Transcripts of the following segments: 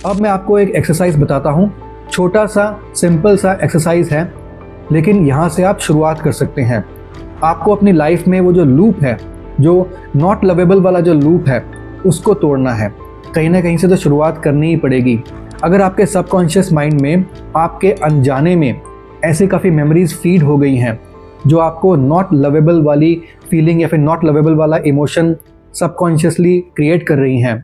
अब मैं आपको एक एक्सरसाइज बताता हूँ। छोटा सा सिंपल सा एक्सरसाइज है, लेकिन यहाँ से आप शुरुआत कर सकते हैं। आपको अपनी लाइफ में वो जो लूप है, जो नॉट लवेबल वाला जो लूप है, उसको तोड़ना है। कहीं ना कहीं से तो शुरुआत करनी ही पड़ेगी। अगर आपके सबकॉन्शियस माइंड में आपके अनजाने में ऐसे काफ़ी मेमोरीज फीड हो गई हैं जो आपको नॉट लवेबल वाली फीलिंग या फिर नॉट लवेबल वाला इमोशन सबकॉन्शियसली क्रिएट कर रही हैं,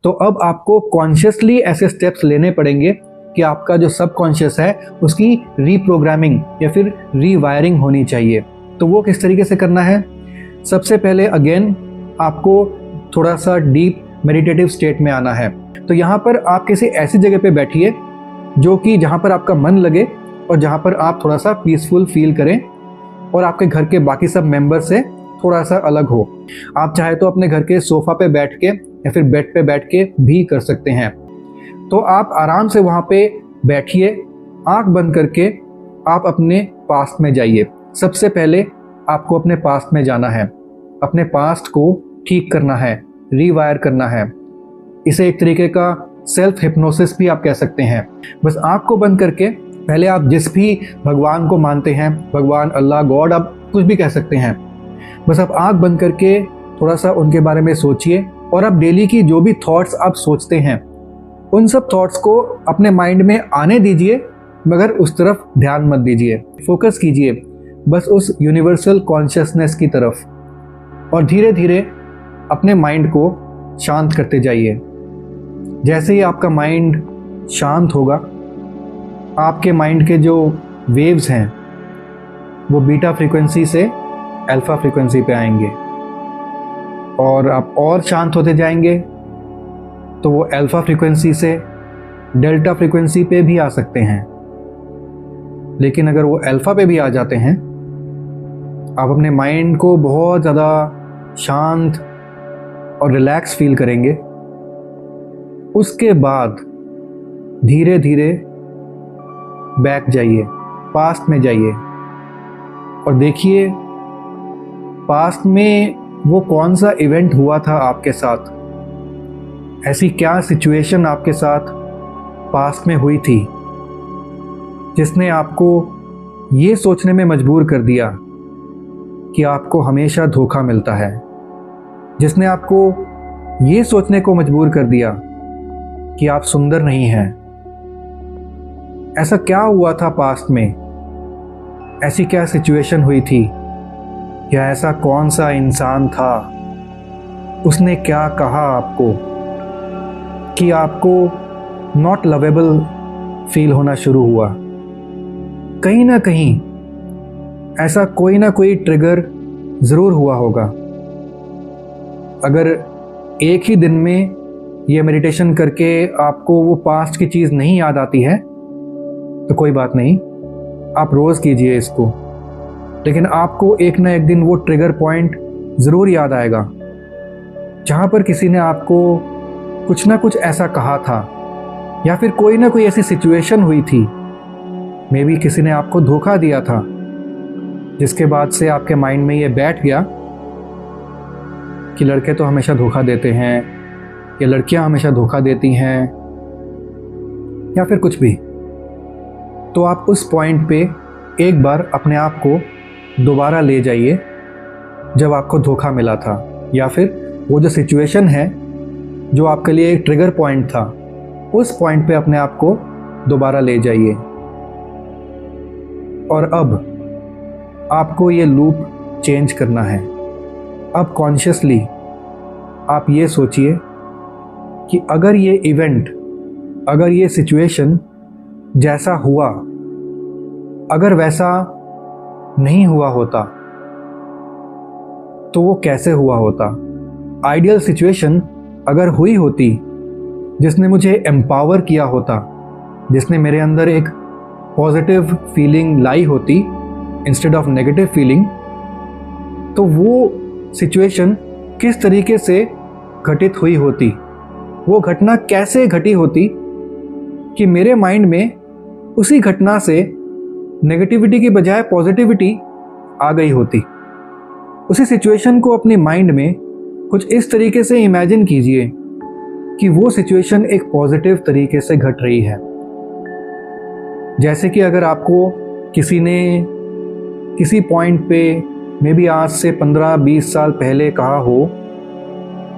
तो अब आपको कॉन्शियसली ऐसे स्टेप्स लेने पड़ेंगे कि आपका जो सबकॉन्शियस है उसकी रीप्रोग्रामिंग या फिर रीवायरिंग होनी चाहिए। तो वो किस तरीके से करना है? सबसे पहले अगेन आपको थोड़ा सा डीप मेडिटेटिव स्टेट में आना है। तो यहाँ पर आप किसी ऐसी जगह पे बैठिए जो कि जहाँ पर आपका मन लगे और जहाँ पर आप थोड़ा सा पीसफुल फील करें और आपके घर के बाकी सब मेंबर से थोड़ा सा अलग हो। आप चाहे तो अपने घर के सोफ़ा पे बैठ के या फिर बेड पे बैठ के भी कर सकते हैं। तो आप आराम से वहाँ पे बैठिए, आंख बंद करके आप अपने पास्ट में जाइए। सबसे पहले आपको अपने पास्ट में जाना है, अपने पास्ट को ठीक करना है, रीवायर करना है। इसे एक तरीके का सेल्फ हिप्नोसिस भी आप कह सकते हैं। बस आंख को बंद करके पहले आप जिस भी भगवान को मानते हैं, भगवान, अल्लाह, गॉड, आप कुछ भी कह सकते हैं, बस आप आंख बंद करके थोड़ा सा उनके बारे में सोचिए और आप डेली की जो भी थॉट्स आप सोचते हैं उन सब थॉट्स को अपने माइंड में आने दीजिए, मगर उस तरफ ध्यान मत दीजिए। फोकस कीजिए बस उस यूनिवर्सल कॉन्शियसनेस की तरफ और धीरे धीरे अपने माइंड को शांत करते जाइए। जैसे ही आपका माइंड शांत होगा, आपके माइंड के जो वेव्स हैं वो बीटा फ्रीक्वेंसी से अल्फा फ्रीक्वेंसी पे आएंगे और आप और शांत होते जाएंगे तो वो अल्फा फ्रीक्वेंसी से डेल्टा फ्रीक्वेंसी पे भी आ सकते हैं। लेकिन अगर वो अल्फा पे भी आ जाते हैं, आप अपने माइंड को बहुत ज़्यादा शांत और रिलैक्स फील करेंगे। उसके बाद धीरे धीरे बैक जाइए, पास्ट में जाइए और देखिए पास्ट में वो कौन सा इवेंट हुआ था आपके साथ। ऐसी क्या सिचुएशन आपके साथ पास्ट में हुई थी जिसने आपको ये सोचने में मजबूर कर दिया कि आपको हमेशा धोखा मिलता है, जिसने आपको ये सोचने को मजबूर कर दिया कि आप सुंदर नहीं हैं। ऐसा क्या हुआ था पास्ट में? ऐसी क्या सिचुएशन हुई थी? या ऐसा कौन सा इंसान था? उसने क्या कहा आपको कि आपको नॉट लवेबल फील होना शुरू हुआ? कहीं ना कहीं ऐसा कोई ना कोई ट्रिगर ज़रूर हुआ होगा। अगर एक ही दिन में ये मेडिटेशन करके आपको वो पास्ट की चीज़ नहीं याद आती है तो कोई बात नहीं, आप रोज़ कीजिए इसको, लेकिन आपको एक ना एक दिन वो ट्रिगर पॉइंट ज़रूर याद आएगा जहाँ पर किसी ने आपको कुछ ना कुछ ऐसा कहा था या फिर कोई ना कोई ऐसी सिचुएशन हुई थी, मे बी किसी ने आपको धोखा दिया था, जिसके बाद से आपके माइंड में ये बैठ गया कि लड़के तो हमेशा धोखा देते हैं या लड़कियां हमेशा धोखा देती हैं या फिर कुछ भी। तो आप उस पॉइंट पे एक बार अपने आप को दोबारा ले जाइए जब आपको धोखा मिला था, या फिर वो जो सिचुएशन है जो आपके लिए एक ट्रिगर पॉइंट था, उस पॉइंट पे अपने आप को दोबारा ले जाइए। और अब आपको ये लूप चेंज करना है। अब कॉन्शियसली आप ये सोचिए कि अगर ये इवेंट, अगर ये सिचुएशन जैसा हुआ, अगर वैसा नहीं हुआ होता तो वो कैसे हुआ होता? आइडियल सिचुएशन अगर हुई होती जिसने मुझे एम्पावर किया होता, जिसने मेरे अंदर एक पॉजिटिव फीलिंग लाई होती इंस्टेड ऑफ नेगेटिव फीलिंग, तो वो सिचुएशन किस तरीके से घटित हुई होती, वो घटना कैसे घटी होती कि मेरे माइंड में उसी घटना से नेगेटिविटी की बजाय पॉजिटिविटी आ गई होती। उसी सिचुएशन को अपने माइंड में कुछ इस तरीके से इमेजिन कीजिए कि वो सिचुएशन एक पॉजिटिव तरीके से घट रही है। जैसे कि अगर आपको किसी ने किसी पॉइंट पे मे बी आज से 15-20 साल पहले कहा हो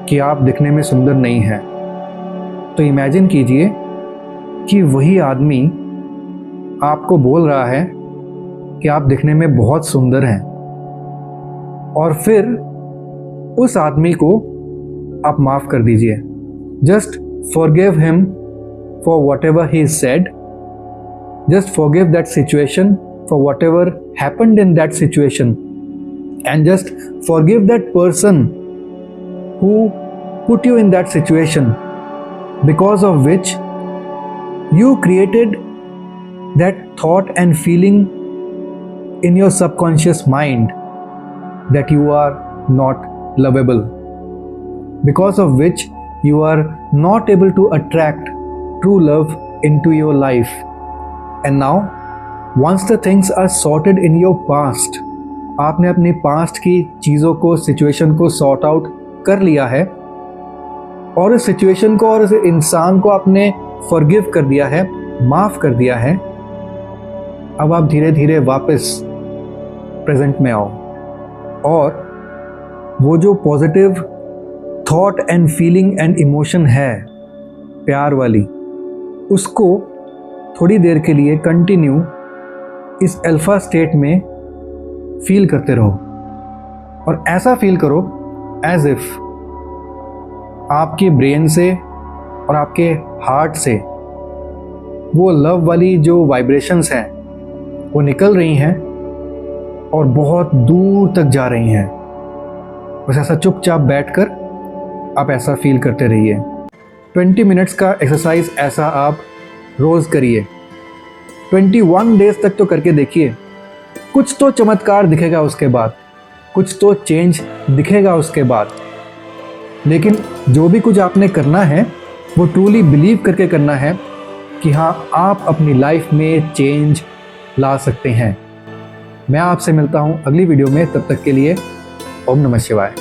कि आप दिखने में सुंदर नहीं हैं, तो इमेजिन कीजिए कि वही आदमी आपको बोल रहा है कि आप दिखने में बहुत सुंदर हैं, और फिर उस आदमी को आप माफ़ कर दीजिए। Just forgive him for what ever he said, just forgive that situation for what ever happened in that situation, and just forgive that person who put you in that situation, because of which you created that thought and feeling in your subconscious mind that you are not lovable, because of which you are not able to attract true love into your life. And now once the things are sorted in your past, आपने अपनी past की चीज़ों को, situation को sort out कर लिया है और इस सिचुएशन को और इस इंसान को आपने फॉरगिव कर दिया है, माफ़ कर दिया है, अब आप धीरे धीरे वापस प्रेजेंट में आओ और वो जो positive thought and feeling and emotion है प्यार वाली, उसको थोड़ी देर के लिए कंटिन्यू इस अल्फा स्टेट में फील करते रहो। और ऐसा फील करो एज इफ आपके ब्रेन से और आपके हार्ट से वो लव वाली जो वाइब्रेशंस हैं वो निकल रही हैं और बहुत दूर तक जा रही हैं। बस ऐसा चुपचाप बैठकर आप ऐसा फील करते रहिए। 20 मिनट्स का एक्सरसाइज ऐसा आप रोज़ करिए, 21 डेज तक तो करके देखिए। कुछ तो चमत्कार दिखेगा उसके बाद, कुछ तो चेंज दिखेगा उसके बाद। लेकिन जो भी कुछ आपने करना है वो ट्रूली बिलीव करके करना है कि हाँ, आप अपनी लाइफ में चेंज ला सकते हैं। मैं आपसे मिलता हूँ अगली वीडियो में, तब तक के लिए ओम नमः शिवाय।